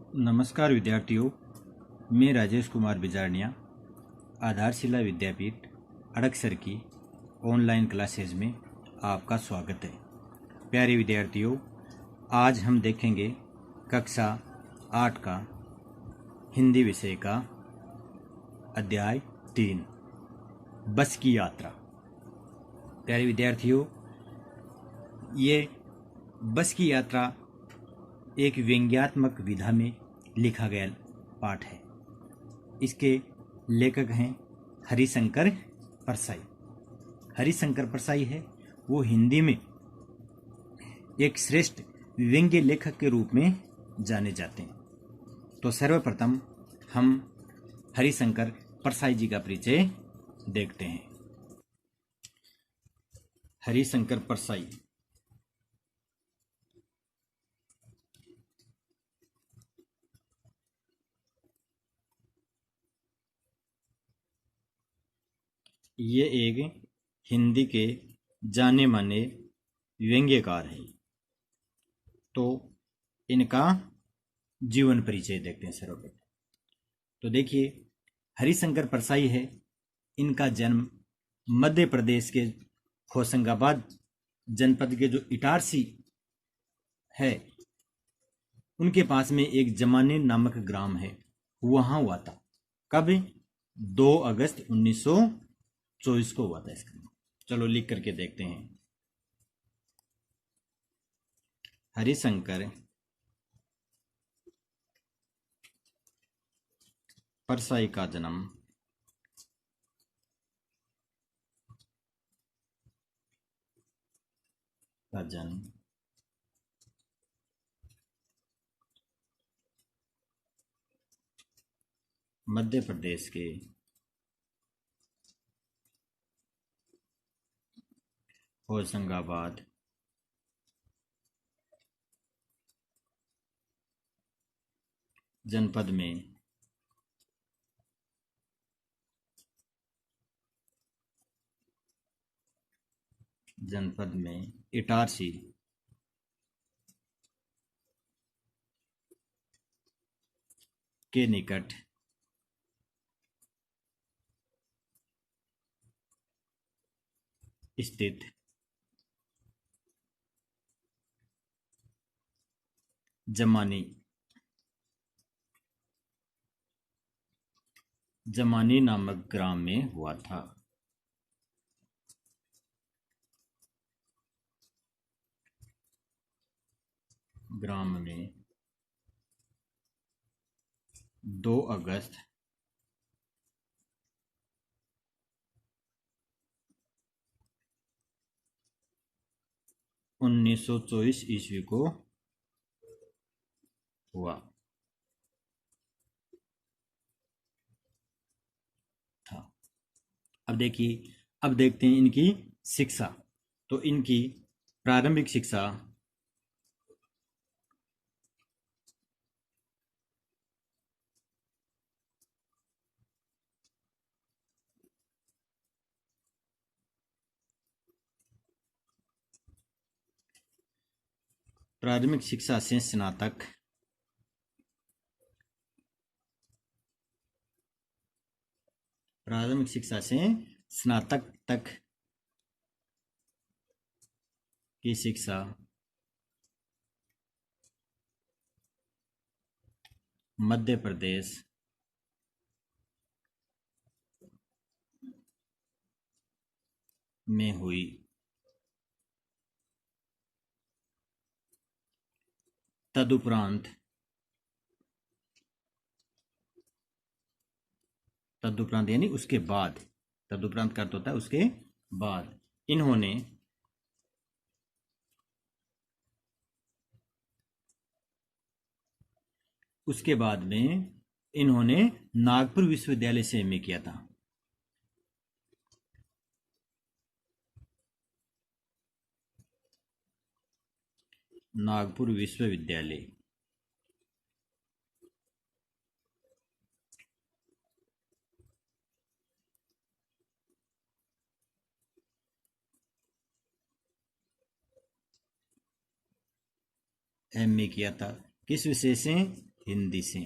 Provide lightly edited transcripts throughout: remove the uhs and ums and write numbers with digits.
नमस्कार विद्यार्थियों, मैं राजेश कुमार बिजारनिया आधारशिला विद्यापीठ अड़कसर की ऑनलाइन क्लासेज में आपका स्वागत है। प्यारे विद्यार्थियों, आज हम देखेंगे कक्षा 8 का हिंदी विषय का अध्याय 3 बस की यात्रा। प्यारे विद्यार्थियों, ये बस की यात्रा एक व्यंग्यात्मक विधा में लिखा गया पाठ है। इसके लेखक हैं हरिशंकर परसाई। हरिशंकर परसाई है वो हिंदी में एक श्रेष्ठ व्यंग्य लेखक के रूप में जाने जाते हैं। तो सर्वप्रथम हम हरिशंकर परसाई जी का परिचय देखते हैं। हरिशंकर परसाई ये एक हिंदी के जाने माने व्यंग्यकार हैं। तो इनका जीवन परिचय देखते हैं सर्वप्रथम। तो देखिए, हरिशंकर परसाई है। इनका जन्म मध्य प्रदेश के होशंगाबाद जनपद के जो इटारसी है उनके पास में एक जमाने नामक ग्राम है, वहां हुआ था। कब? 2 अगस्त 1924 को हुआ था इसका। चलो लिख करके देखते हैं। हरिशंकर परसाई का जन्म मध्य प्रदेश के होशंगाबाद जनपद में इटारसी के निकट स्थित जमानी नामक ग्राम में हुआ था। ग्राम में 2 अगस्त 1924 ईस्वी को हुआ था। अब देखिए, अब देखते हैं इनकी शिक्षा। तो इनकी प्रारंभिक शिक्षा से स्नातक तक की शिक्षा मध्य प्रदेश में हुई। तदुपरांत यानी उसके बाद, तदुपरांत का अर्थ होता है उसके बाद, इन्होंने उसके बाद में इन्होंने नागपुर विश्वविद्यालय से एमए किया था। नागपुर विश्वविद्यालय एमए किया था। किस विषय से? हिंदी से।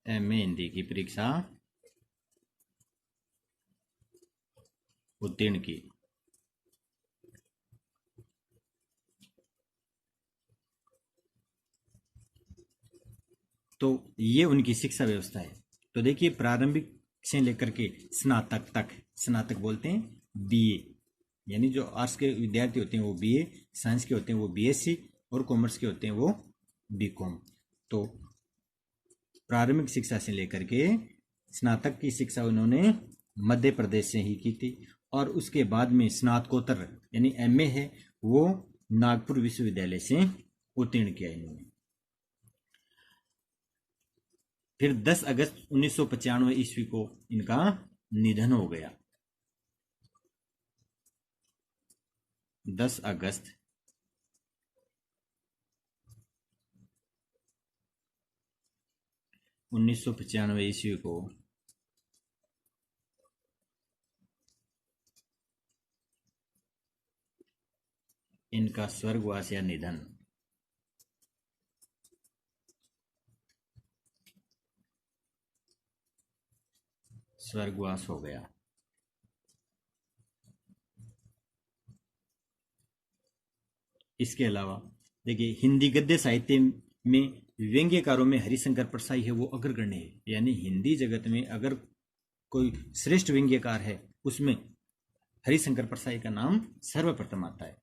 एमए हिंदी की परीक्षा उत्तीर्ण की। तो ये उनकी शिक्षा व्यवस्था है। तो देखिए प्रारंभिक से लेकर के स्नातक तक, स्नातक बोलते हैं बीए, यानी जो आर्ट्स के विद्यार्थी होते हैं वो बीए, साइंस के होते हैं वो बीएससी, और कॉमर्स के होते हैं वो बीकॉम। तो प्रारंभिक शिक्षा से लेकर के स्नातक की शिक्षा उन्होंने मध्य प्रदेश से ही की थी, और उसके बाद में स्नातकोत्तर यानी एमए है वो नागपुर विश्वविद्यालय से उत्तीर्ण किया इन्होंने। फिर 10 अगस्त 1995 ईस्वी को इनका निधन हो गया। 10 अगस्त 1995 ईस्वी को इनका स्वर्गवास या निधन स्वर्गवास हो गया। इसके अलावा देखिए हिंदी गद्य साहित्य में व्यंग्यकारों में हरिशंकर परसाई है वो अग्रगण्य है, यानी हिंदी जगत में अगर कोई श्रेष्ठ व्यंग्यकार है उसमें हरिशंकर परसाई का नाम सर्वप्रथम आता है।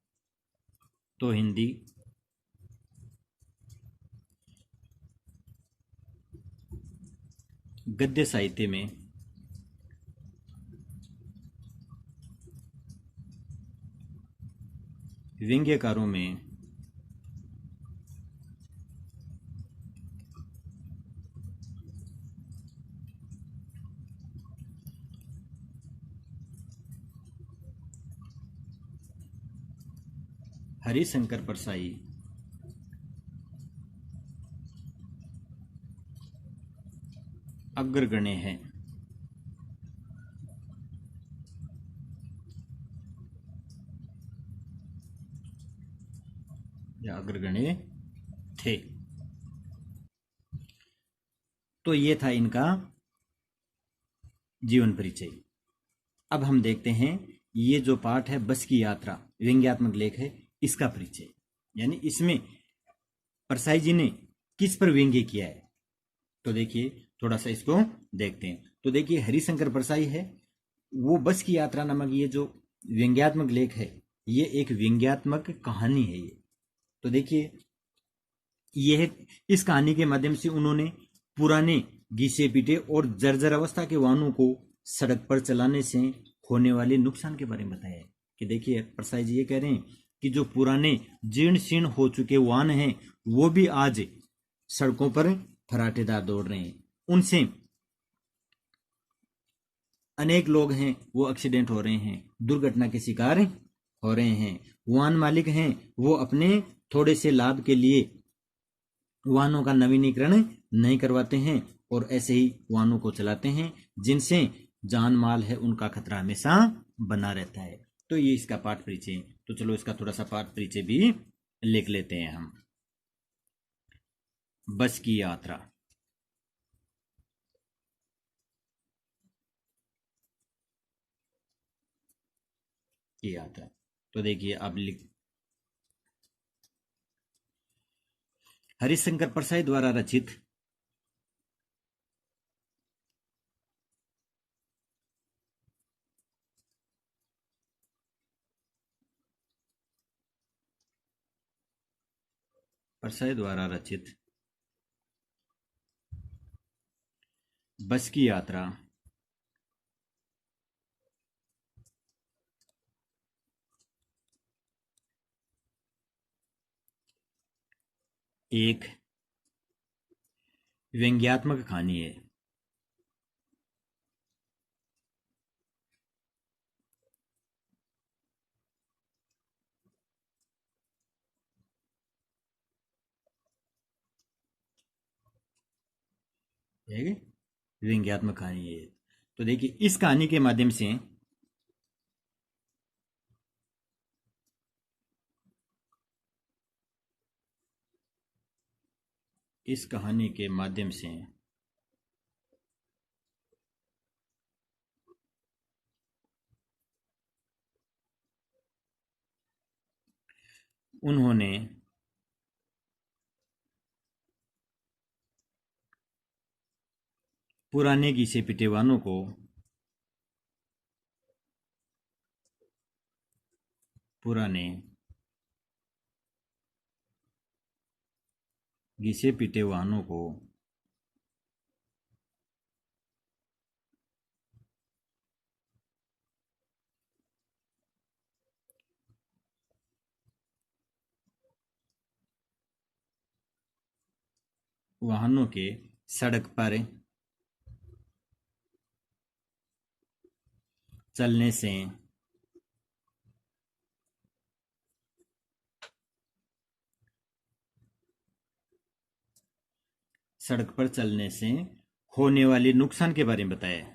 तो हिंदी गद्य साहित्य में व्यंग्यकारों में हरिशंकर परसाई अग्रगण्य है। या अग्रगण्य थे। तो ये था इनका जीवन परिचय। अब हम देखते हैं ये जो पाठ है बस की यात्रा व्यंग्यात्मक लेख है, इसका परिचय, यानी इसमें परसाई जी ने किस पर व्यंग्य किया है। तो देखिए थोड़ा सा इसको देखते हैं। तो देखिए हरिशंकर परसाई है वो बस की यात्रा नामक ये जो व्यंग्यात्मक लेख है ये एक व्यंग्यात्मक कहानी है ये। तो देखिए यह इस कहानी के माध्यम से उन्होंने पुराने घिसे पीटे और जर्जर अवस्था के वाहनों को सड़क पर चलाने से होने वाले नुकसान के बारे में बताया है। कि देखिए परसाई जी ये कह रहे हैं कि जो पुराने जीर्ण शीर्ण हो चुके वाहन हैं वो भी आज सड़कों पर फराटेदार दौड़ रहे हैं, उनसे अनेक लोग हैं वो एक्सीडेंट हो रहे हैं, दुर्घटना के शिकार हो रहे हैं। वाहन मालिक हैं वो अपने थोड़े से लाभ के लिए वाहनों का नवीनीकरण नहीं करवाते हैं और ऐसे ही वाहनों को चलाते हैं जिनसे जान माल है उनका खतरा हमेशा बना रहता है। तो ये इसका पाठ परिचय। तो चलो इसका थोड़ा सा पाठ परिचय भी लिख लेते हैं हम। बस की यात्रा। की यात्रा तो देखिए अब लिख हरिशंकर परसाई द्वारा रचित परसाई द्वारा रचित बस की यात्रा एक व्यंग्यात्मक कहानी है। एक व्यंग्यात्मक कहानी है। तो देखिए, इस कहानी के माध्यम से उन्होंने पुराने घिसे पिटे वाहनों को पुराने घिसे पिटे वाहनों को वाहनों के सड़क पर चलने से होने वाले नुकसान के बारे में बताया।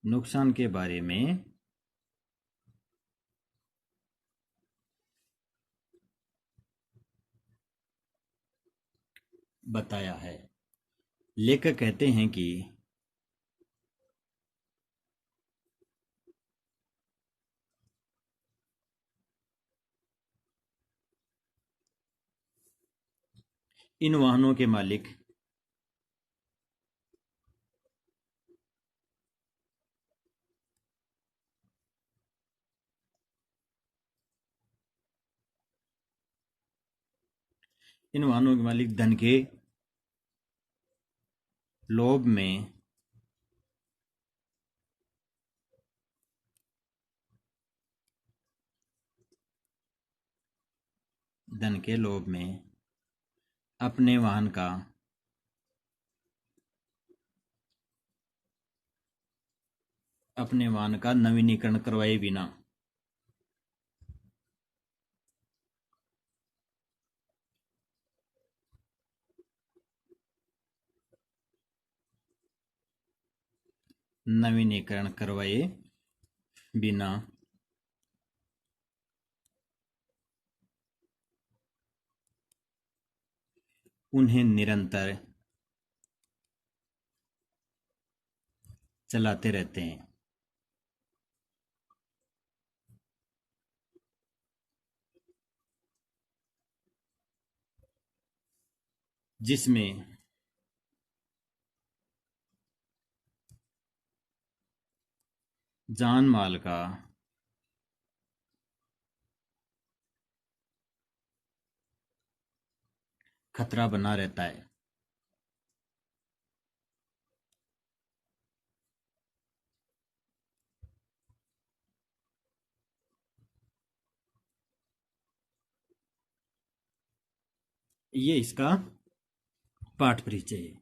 नुकसान के बारे में बताया है। लेखक कहते हैं कि इन वाहनों के मालिक धन के लोभ में अपने वाहन का नवीनीकरण करवाए बिना उन्हें निरंतर चलाते रहते हैं, जिसमें जान माल का खतरा बना रहता है। ये इसका पाठ परिचय है।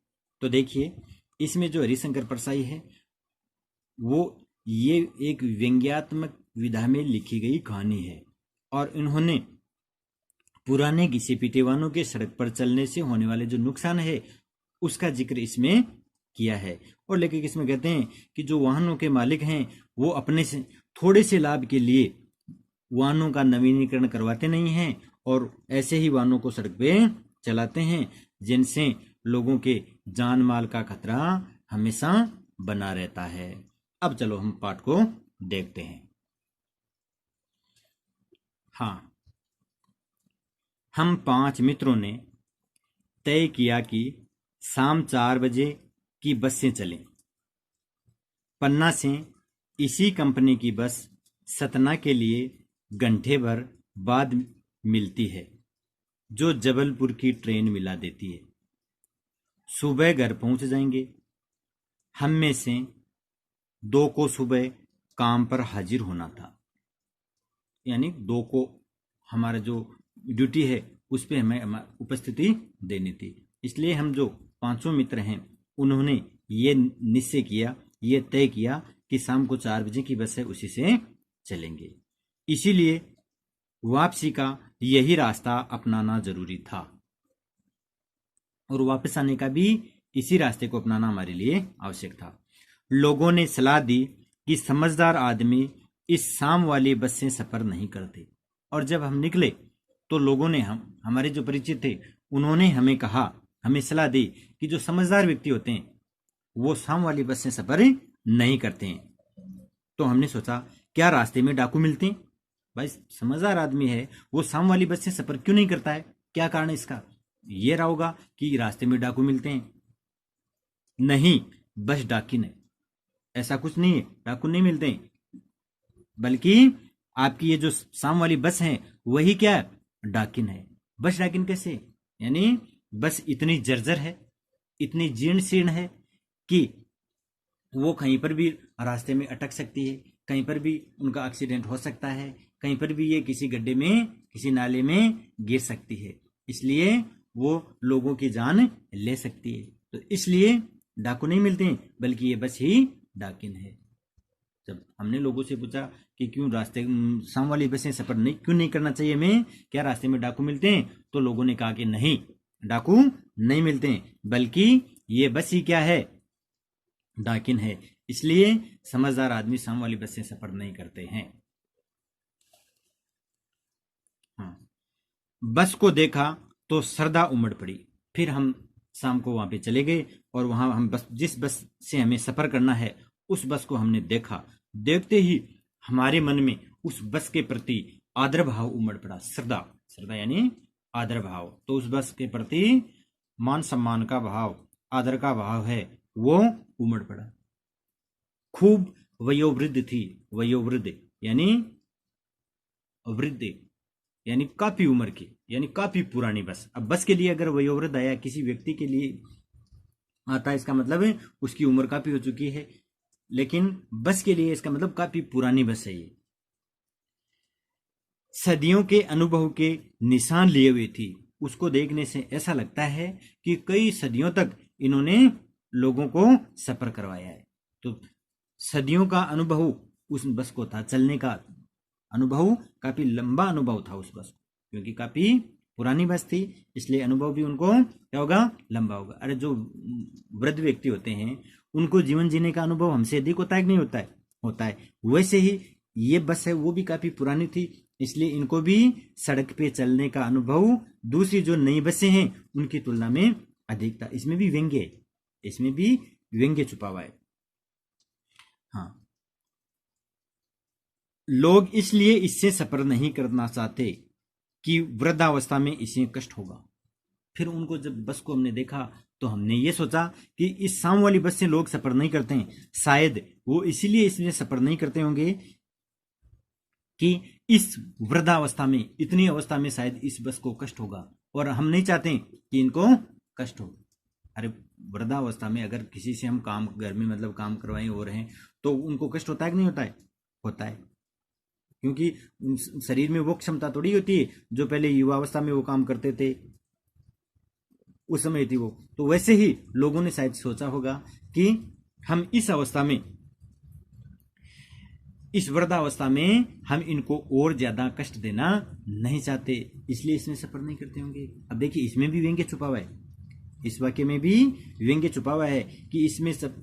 तो देखिए, इसमें जो हरिशंकर परसाई है वो ये एक व्यंग्यात्मक विधा में लिखी गई कहानी है, और इन्होंने पुराने घिसे पिटे वाहनों के सड़क पर चलने से होने वाले जो नुकसान है उसका जिक्र इसमें किया है। और लेखक इसमें कहते हैं कि जो वाहनों के मालिक हैं वो अपने से थोड़े से लाभ के लिए वाहनों का नवीनीकरण करवाते नहीं हैं, और ऐसे ही वाहनों को सड़क पे चलाते हैं जिनसे लोगों के जान माल का खतरा हमेशा बना रहता है। अब चलो हम पाठ को देखते हैं। हाँ, हम 5 मित्रों ने तय किया कि शाम 4 बजे की बस से चलें। पन्ना से इसी कंपनी की बस सतना के लिए घंटे भर बाद मिलती है, जो जबलपुर की ट्रेन मिला देती है। सुबह घर पहुंच जाएंगे। हम में से 2 को सुबह काम पर हाजिर होना था, यानी 2 को हमारा जो ड्यूटी है उस पे हमें उपस्थिति देनी थी। इसलिए हम जो पांचों मित्र हैं, उन्होंने ये निश्चय किया, ये तय किया कि शाम को 4 बजे की बस है, उसी से चलेंगे। इसीलिए वापसी का यही रास्ता अपनाना जरूरी था और वापस आने का भी इसी रास्ते को अपनाना हमारे लिए आवश्यक था। लोगों ने सलाह दी कि समझदार आदमी इस शाम वाली बस से सफर नहीं करते, और जब हम निकले तो लोगों ने हमारे जो परिचित थे उन्होंने हमें कहा, हमें सलाह दी कि जो समझदार व्यक्ति होते हैं वो शाम वाली बस से सफर नहीं करते हैं। तो हमने सोचा क्या रास्ते में डाकू मिलते हैं? भाई समझदार आदमी है, वो शाम वाली बस से सफर क्यों नहीं करता है? क्या कारण है इसका? ये रहा होगा कि रास्ते में डाकू मिलते हैं। नहीं, बस डाकिन है, ऐसा कुछ नहीं है, डाकू नहीं मिलते हैं, बल्कि आपकी ये जो शाम वाली बस है वही क्या है? डाकिन है। बस डाकिन कैसे? यानी बस इतनी जर्जर है, इतनी जीर्ण शीर्ण है कि वो कहीं पर भी रास्ते में अटक सकती है, कहीं पर भी उनका एक्सीडेंट हो सकता है, कहीं पर भी ये किसी गड्ढे में, किसी नाले में गिर सकती है, इसलिए वो लोगों की जान ले सकती है। तो इसलिए डाकू नहीं मिलते हैं, बल्कि ये बस ही डाकिन है। जब हमने लोगों से पूछा कि क्यों रास्ते शाम वाली बसें सफर नहीं क्यों नहीं करना चाहिए हमें, क्या रास्ते में डाकू मिलते हैं? तो लोगों ने कहा कि नहीं, डाकू नहीं मिलते हैं, बल्कि ये बस ही क्या है? डाकिन है। इसलिए समझदार आदमी शाम वाली बस से सफर नहीं करते हैं। हाँ, बस को देखा तो श्रद्धा उमड़ पड़ी। फिर हम शाम को वहां पे चले गए और वहां हम जिस बस से हमें सफर करना है उस बस को हमने देखा। देखते ही हमारे मन में उस बस के प्रति आदर भाव उमड़ पड़ा। श्रद्धा, श्रद्धा यानी आदर भाव। तो उस बस के प्रति मान सम्मान का भाव, आदर का भाव है, वो उमड़ पड़ा। खूब वयोवृद्ध थी। वयोवृद्ध यानी वृद्ध यानी काफी उम्र की, यानी काफी पुरानी बस। अब बस के लिए अगर वयोवृद्ध आया, किसी व्यक्ति के लिए आता है, इसका मतलब है उसकी उम्र काफी हो चुकी है, लेकिन बस के लिए इसका मतलब काफी पुरानी बस है ये। सदियों के अनुभव के निशान लिए हुए थी। उसको देखने से ऐसा लगता है कि कई सदियों तक इन्होंने लोगों को सफर करवाया है। तो सदियों का अनुभव उस बस को था, चलने का अनुभव, काफी लंबा अनुभव था उस बस को, क्योंकि काफी पुरानी बस थी, इसलिए अनुभव भी उनको क्या होगा? लंबा होगा। अरे जो वृद्ध व्यक्ति होते हैं उनको जीवन जीने का अनुभव हमसे अधिक होता है कि नहीं होता है? होता है। वैसे ही ये बस है वो भी काफी पुरानी थी, इसलिए इनको भी सड़क पे चलने का अनुभव दूसरी जो नई बसें हैं उनकी तुलना में अधिक था। इसमें भी व्यंग्य है, इसमें भी व्यंग्य छुपा हुआ है। हाँ, लोग इसलिए इससे सफर नहीं करना चाहते कि वृद्धावस्था में इसे कष्ट होगा। फिर उनको जब बस को हमने देखा तो हमने ये सोचा कि इस शाम वाली बस से लोग सफर नहीं करते हैं, शायद वो इसीलिए इसमें सफर नहीं करते होंगे कि इस वृद्धावस्था में, इतनी अवस्था में शायद इस बस को कष्ट होगा, और हम नहीं चाहते कि इनको कष्ट हो। अरे वृद्धावस्था में अगर किसी से हम काम, घर में मतलब काम करवाएं हो रहे हैं, तो उनको कष्ट होता है कि नहीं होता है? होता है, क्योंकि शरीर में वो क्षमता थोड़ी होती है जो पहले युवावस्था में वो काम करते थे, उस समय थी वो। तो वैसे ही लोगों ने शायद सोचा होगा कि हम इस अवस्था में, इस वृद्धावस्था में हम इनको और ज्यादा कष्ट देना नहीं चाहते, इसलिए इसमें सफर नहीं करते होंगे। अब देखिए इसमें भी व्यंग्य छुपा हुआ है, इस वाक्य में भी व्यंग्य छुपा हुआ है कि इसमें सब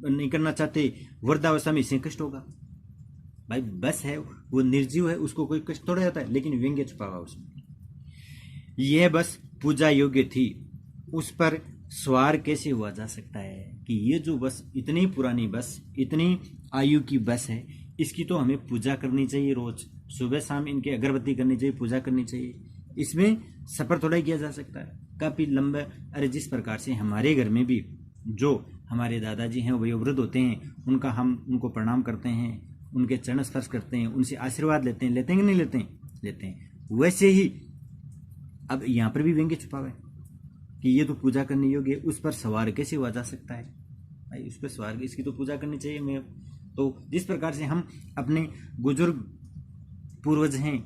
नहीं करना चाहते, वृद्धावस्था में इसे कष्ट होगा। भाई बस है वो निर्जीव है, उसको कोई कष्ट थोड़ा जाता है, लेकिन व्यंग्य छुपा हुआ उसमें। यह बस पूजा योग्य थी, उस पर सवार कैसे हुआ जा सकता है कि ये जो बस, इतनी पुरानी बस, इतनी आयु की बस है, इसकी तो हमें पूजा करनी चाहिए, रोज सुबह शाम इनकी अगरबत्ती करनी चाहिए, पूजा करनी चाहिए, इसमें सफर थोड़ा ही किया जा सकता है, काफी लंबा। अरे जिस प्रकार से हमारे घर में भी जो हमारे दादाजी हैं वयोवृद्ध होते हैं, उनको प्रणाम करते हैं, उनके चरण स्पर्श करते हैं, उनसे आशीर्वाद लेते हैं, लेते हैं कि नहीं लेते हैं? लेते हैं। वैसे ही अब यहाँ पर भी व्यंग्य छुपा हुआ है कि ये तो पूजा करने योग्य है, उस पर सवार कैसे हुआ जा सकता है? भाई उस पर सवार, इसकी तो पूजा करनी चाहिए। मैं तो जिस प्रकार से हम अपने बुजुर्ग पूर्वज हैं,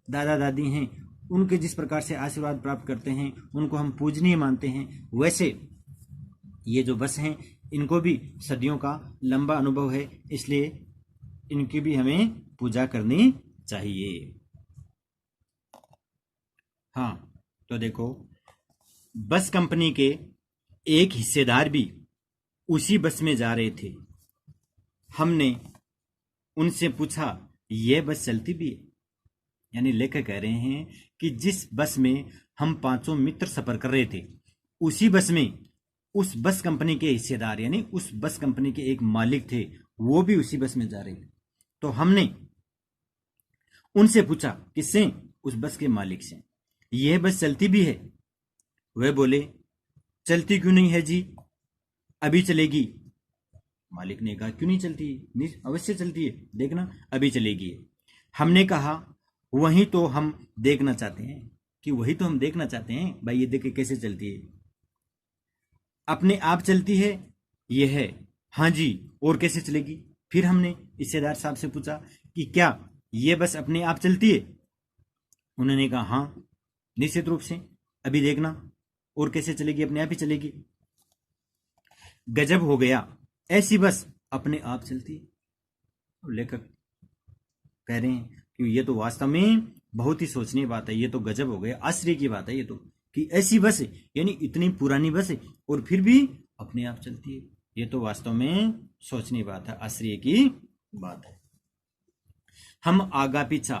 दादा दादी हैं, उनके जिस प्रकार से आशीर्वाद प्राप्त करते हैं, उनको हम पूजनीय मानते हैं, वैसे ये जो बस हैं इनको भी सदियों का लंबा अनुभव है, इसलिए इनकी भी हमें पूजा करनी चाहिए। हाँ, तो देखो, बस कंपनी के एक हिस्सेदार भी उसी बस में जा रहे थे। हमने उनसे पूछा, यह बस चलती भी है? यानी लेखक कह रहे हैं कि जिस बस में हम पांचों मित्र सफर कर रहे थे, उसी बस में उस बस कंपनी के हिस्सेदार यानी उस बस कंपनी के एक मालिक थे, वो भी उसी बस में जा रहे थे। तो हमने उनसे पूछा, किससे? उस बस के मालिक से, यह बस चलती भी है? वे बोले, चलती क्यों नहीं है जी, अभी चलेगी। मालिक ने कहा, क्यों नहीं चलती? अवश्य चलती है, देखना अभी चलेगी। हमने कहा, वही तो हम देखना चाहते हैं, कि वही तो हम देखना चाहते हैं भाई, ये देखे कैसे चलती है। अपने आप चलती है? ये है। हाँ जी, और कैसे चलेगी? फिर हमने हिस्सेदार साहब से पूछा कि क्या ये बस अपने आप चलती है? उन्होंने कहा, हाँ निश्चित रूप से, अभी देखना, और कैसे चलेगी, अपने आप ही चलेगी। गजब हो गया, ऐसी बस अपने आप चलती है। लेखक कह रहे हैं कि ये तो वास्तव में बहुत ही सोचनीय बात है, ये तो गजब हो गया, आश्चर्य की बात है ये तो, कि ऐसी बस है, यानी इतनी पुरानी बस है और फिर भी अपने आप चलती है। ये तो वास्तव में सोचनीय बात है, आश्चर्य की बात है। हम आगा पीछा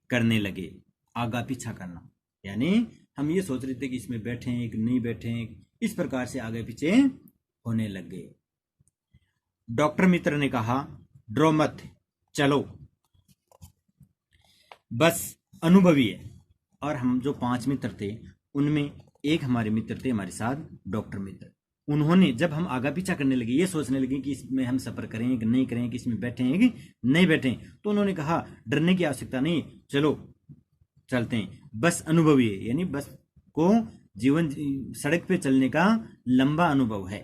करने लगे। आगा पीछा करना यानी हम ये सोच रहे थे कि इसमें बैठे हैं कि नहीं बैठे हैं, इस प्रकार से आगे पीछे होने लग गए। डॉक्टर मित्र ने कहा, डरो मत, चलो, बस अनुभवी है। और हम जो 5 मित्र थे उनमें एक हमारे मित्र थे हमारे साथ, डॉक्टर मित्र। उन्होंने जब हम आगा पीछा करने लगे, ये सोचने लगे कि इसमें हम सफर करें कि नहीं करें, कि इसमें बैठे हैं कि नहीं बैठे, तो उन्होंने कहा, डरने की आवश्यकता नहीं, चलो चलते हैं, बस अनुभवी है, यानी बस को जीवन सड़क पे चलने का लंबा अनुभव है।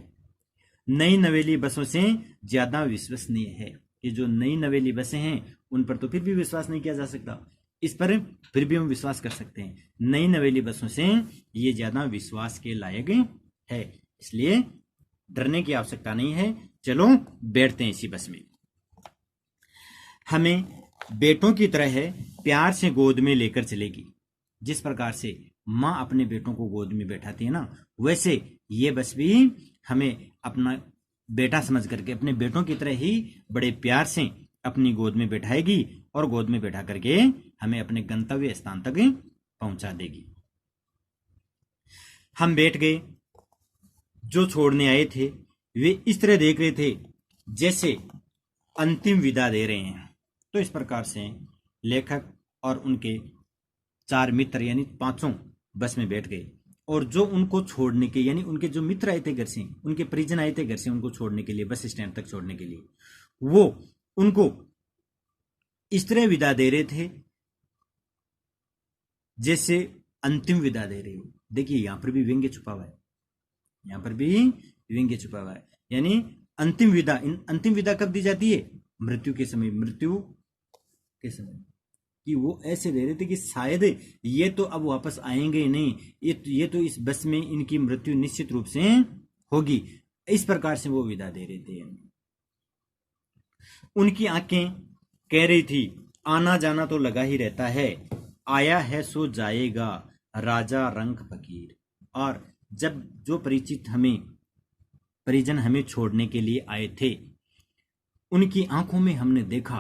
नई नवेली बसों से ज्यादा विश्वसनीय है। कि जो नई नवेली बसें हैं उन पर तो फिर भी विश्वास नहीं किया जा सकता, इस पर फिर भी हम विश्वास कर सकते हैं। नई नवेली बसों से ये ज्यादा विश्वास के लायक है, इसलिए डरने की आवश्यकता नहीं है, चलो बैठते हैं इसी बस में। हमें बेटों की तरह है प्यार से गोद में लेकर चलेगी। जिस प्रकार से माँ अपने बेटों को गोद में बैठाती है ना, वैसे ये बस भी हमें अपना बेटा समझ करके अपने बेटों की तरह ही बड़े प्यार से अपनी गोद में बैठाएगी और गोद में बैठा करके हमें अपने गंतव्य स्थान तक पहुंचा देगी। हम बैठ गए। जो छोड़ने आए थे वे इस तरह देख रहे थे जैसे अंतिम विदा दे रहे हैं। तो इस प्रकार से लेखक और उनके 4 मित्र यानी 5 बस में बैठ गए, और जो उनको छोड़ने के यानी उनके जो मित्र आए थे घर से, उनके परिजन आए थे घर से उनको छोड़ने के लिए, बस स्टैंड तक छोड़ने के लिए, वो उनको इस तरह विदा दे रहे थे जैसे अंतिम विदा दे रहे हो। देखिए यहां पर भी व्यंग्य छुपा हुआ है, यहां पर भी व्यंग्य छुपा हुआ है, यानी अंतिम विदा। अंतिम विदा कब दी जाती है? मृत्यु के समय, मृत्यु के समय, कि वो ऐसे दे रहे थे कि शायद ये तो अब वापस आएंगे ही नहीं, ये तो इस बस में इनकी मृत्यु निश्चित रूप से होगी, इस प्रकार से वो विदा दे रहे थे। उनकी आंखें कह रही थी, आना जाना तो लगा ही रहता है, आया है सो जाएगा, राजा रंग फकीर। और जब जो परिजन हमें छोड़ने के लिए आए थे, उनकी आंखों में हमने देखा,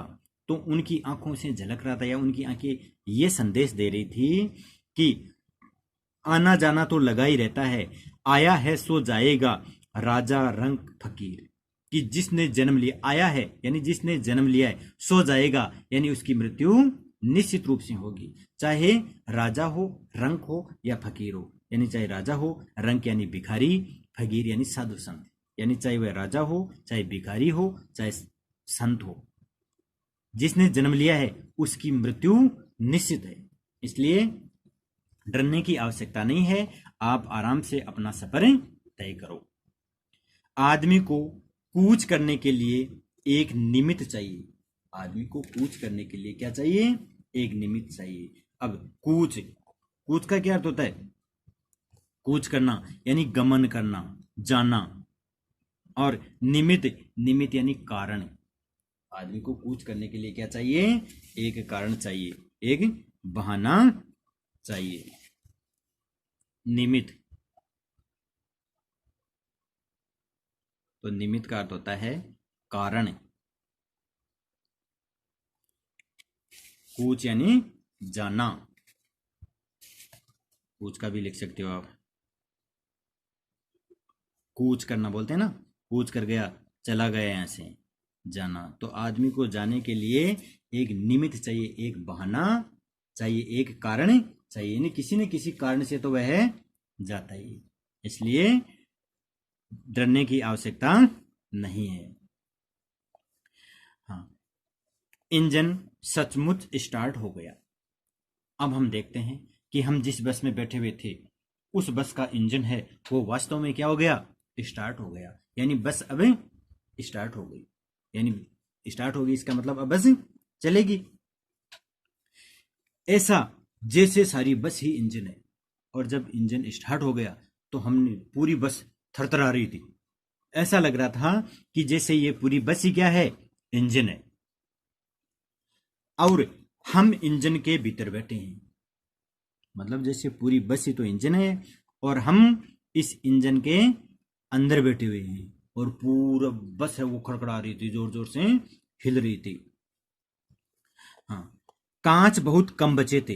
तो उनकी आंखों से झलक रहा था, या उनकी आंखें ये संदेश दे रही थी कि आना जाना तो लगा ही रहता है, आया है सो जाएगा, राजा रंग फकीर। कि जिसने जन्म लिया, आया है यानी जिसने जन्म लिया है, सो जाएगा यानी उसकी मृत्यु निश्चित रूप से होगी, चाहे राजा हो, रंक हो या फकीर हो। यानी चाहे राजा हो, रंक यानी भिखारी, फकीर यानी साधु संत, यानी चाहे वह राजा हो, चाहे भिखारी हो, चाहे संत हो, जिसने जन्म लिया है उसकी मृत्यु निश्चित है। इसलिए डरने की आवश्यकता नहीं है, आप आराम से अपना सफर तय करो। आदमी को कूच करने के लिए एक निमित्त चाहिए। आदमी को कूच करने के लिए क्या चाहिए? एक निमित्त चाहिए। अब कूच का क्या अर्थ होता है? कूच करना यानी गमन करना, जाना, और निमित्त, निमित्त यानी कारण। आदमी को कूच करने के लिए क्या चाहिए? एक कारण चाहिए, एक बहाना चाहिए। निमित्त, तो निमित्त का अर्थ होता है कारण। कूच यानी जाना, कूच का भी लिख सकते हो आप। कूच करना बोलते हैं ना, कूच कर गया, चला गया यहाँ से, जाना। तो आदमी को जाने के लिए एक निमित्त चाहिए, एक बहाना चाहिए, एक कारण चाहिए, यानी किसी न किसी कारण से तो वह जाता ही। इसलिए डरने की आवश्यकता नहीं है। हाँ, इंजन सचमुच स्टार्ट हो गया। अब हम देखते हैं कि हम जिस बस में बैठे हुए थे, उस बस का इंजन है वो वास्तव में क्या हो गया? स्टार्ट हो गया। यानी बस अब स्टार्ट हो गई, यानी स्टार्ट होगी, इसका मतलब अब बस चलेगी। ऐसा जैसे सारी बस ही इंजन है, और जब इंजन स्टार्ट हो गया तो हमने पूरी बस थरथरा रही थी। ऐसा लग रहा था कि जैसे ये पूरी बस ही क्या है? इंजन है, और हम इंजन के भीतर बैठे हैं। मतलब जैसे पूरी बस ही तो इंजन है और हम इस इंजन के अंदर बैठे हुए हैं, और पूरा बस है वो खड़खड़ा रही थी, जोर जोर से हिल रही थी। हाँ, कांच बहुत कम बचे थे।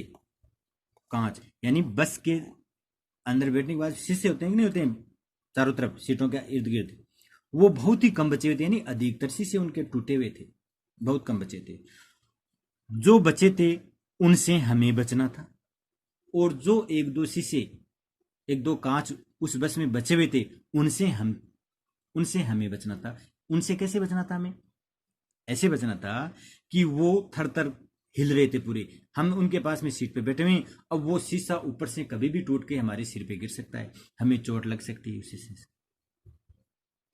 कांच यानी बस के अंदर बैठने के बाद शीशे होते हैं कि नहीं होते हैं चारों तरफ सीटों के इर्द गिर्द, वो बहुत ही कम बचे हुए थे, यानी अधिकतर शीशे उनके टूटे हुए थे, बहुत कम बचे थे। जो बचे थे उनसे हमें बचना था, और जो एक दो शीशे, एक दो कांच उस बस में बचे हुए थे, उनसे हमें बचना था। उनसे कैसे बचना था? हमें ऐसे बचना था कि वो थर थर हिल रहे थे पूरे, हम उनके पास में सीट पे बैठे हुए, अब वो शीशा ऊपर से कभी भी टूट के हमारे सिर पे गिर सकता है, हमें चोट लग सकती है उस शीशे से,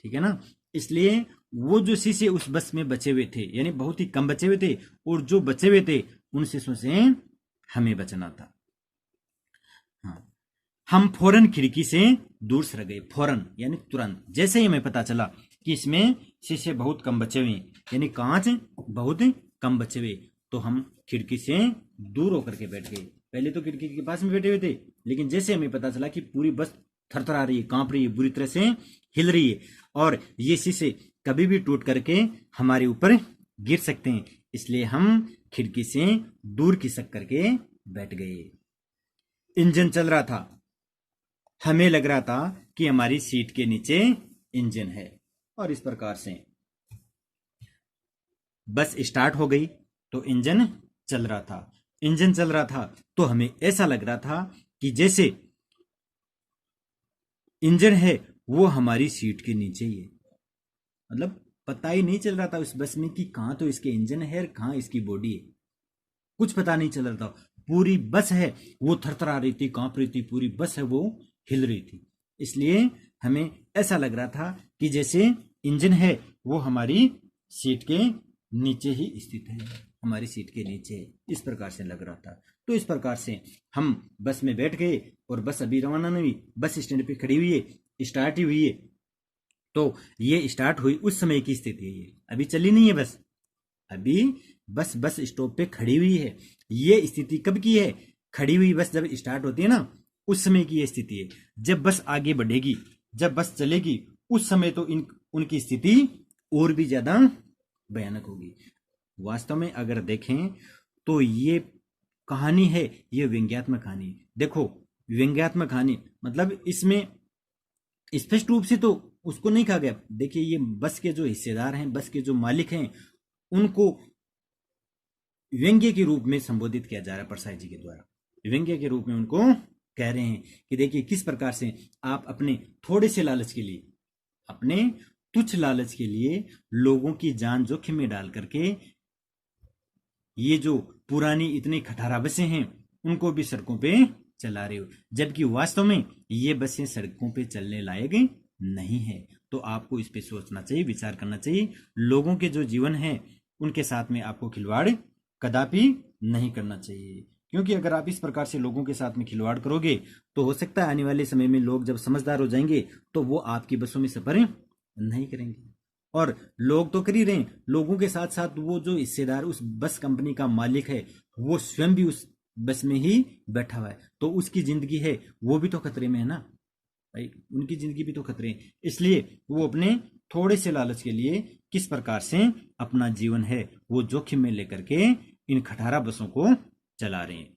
ठीक है ना। इसलिए वो जो शीशे उस बस में बचे हुए थे, यानी बहुत ही कम बचे हुए थे, और जो बचे हुए थे उन शीशों से हमें बचना था। हाँ, हम फौरन खिड़की से दूर सर गए। फौरन यानी तुरंत, जैसे ही हमें पता चला कि इसमें शीशे बहुत कम बचे हुए, यानी कांच बहुत कम बचे हुए, तो हम खिड़की से दूर होकर के बैठ गए। पहले तो खिड़की के पास में बैठे हुए थे, लेकिन जैसे हमें पता चला कि पूरी बस थरथरा रही है, कांप रही है, बुरी तरह से हिल रही है, और ये शीशे कभी भी टूट करके हमारे ऊपर गिर सकते हैं, इसलिए हम खिड़की से दूर खिसक करके बैठ गए। इंजन चल रहा था, हमें लग रहा था कि हमारी सीट के नीचे इंजन है, और इस प्रकार से बस स्टार्ट हो गई तो इंजन चल रहा था। इंजन चल रहा था तो हमें ऐसा लग रहा था कि जैसे इंजन है वो हमारी सीट के नीचे ही है। मतलब पता ही नहीं चल रहा था उस बस में कि कहां तो इसके इंजन है और कहां इसकी बॉडी है, कुछ पता नहीं चल रहा था। पूरी बस है वो थरथरा रही थी, कांप रही थी, पूरी बस है वो हिल रही थी। इसलिए हमें ऐसा लग रहा था कि जैसे इंजन है वो हमारी सीट के नीचे ही स्थित है, हमारी सीट के नीचे, इस प्रकार से लग रहा था। तो इस प्रकार से हम बस में बैठ गए, और बस अभी रवाना नहीं हुई, बस स्टैंड पे खड़ी हुई है, स्टार्ट ही हुई है। तो ये स्टार्ट हुई उस समय की स्थिति है, ये अभी चली नहीं है बस, अभी बस स्टॉप पे खड़ी हुई है। ये स्थिति कब की है? खड़ी हुई बस जब स्टार्ट होती है ना, उस समय की ये स्थिति है। जब बस आगे बढ़ेगी, जब बस चलेगी, उस समय तो उनकी स्थिति और भी ज्यादा भयानक होगी। वास्तव में अगर देखें तो ये कहानी है, ये व्यंग्यात्मक कहानी। देखो, व्यंग्यात्मक कहानी मतलब इसमें स्पष्ट रूप से तो उसको नहीं कहा गया। देखिए, ये बस के जो हिस्सेदार हैं, बस के जो मालिक हैं, उनको व्यंग्य के रूप में संबोधित किया जा रहा है परसाई जी के द्वारा। व्यंग्य के रूप में उनको कह रहे हैं कि देखिए किस प्रकार से आप अपने थोड़े से लालच के लिए, अपने तुच्छ लालच के लिए लोगों की जान जोखिम में डाल करके ये जो पुरानी इतनी खटारा बसें हैं उनको भी सड़कों पे चला रहे हो, जबकि वास्तव में ये बसें सड़कों पे चलने लायक नहीं है। तो आपको इस पे सोचना चाहिए, विचार करना चाहिए। लोगों के जो जीवन है उनके साथ में आपको खिलवाड़ कदापि नहीं करना चाहिए, क्योंकि अगर आप इस प्रकार से लोगों के साथ में खिलवाड़ करोगे तो हो सकता है आने वाले समय में लोग जब समझदार हो जाएंगे तो वो आपकी बसों में सफर नहीं करेंगे। और लोग तो कर ही रहे हैं, लोगों के साथ साथ वो जो हिस्सेदार उस बस कंपनी का मालिक है, वो स्वयं भी उस बस में ही बैठा हुआ है, तो उसकी जिंदगी है वो भी तो खतरे में है ना भाई, उनकी जिंदगी भी तो खतरे में। इसलिए वो अपने थोड़े से लालच के लिए किस प्रकार से अपना जीवन है वो जोखिम में लेकर के इन खटारा बसों को चला रहे हैं।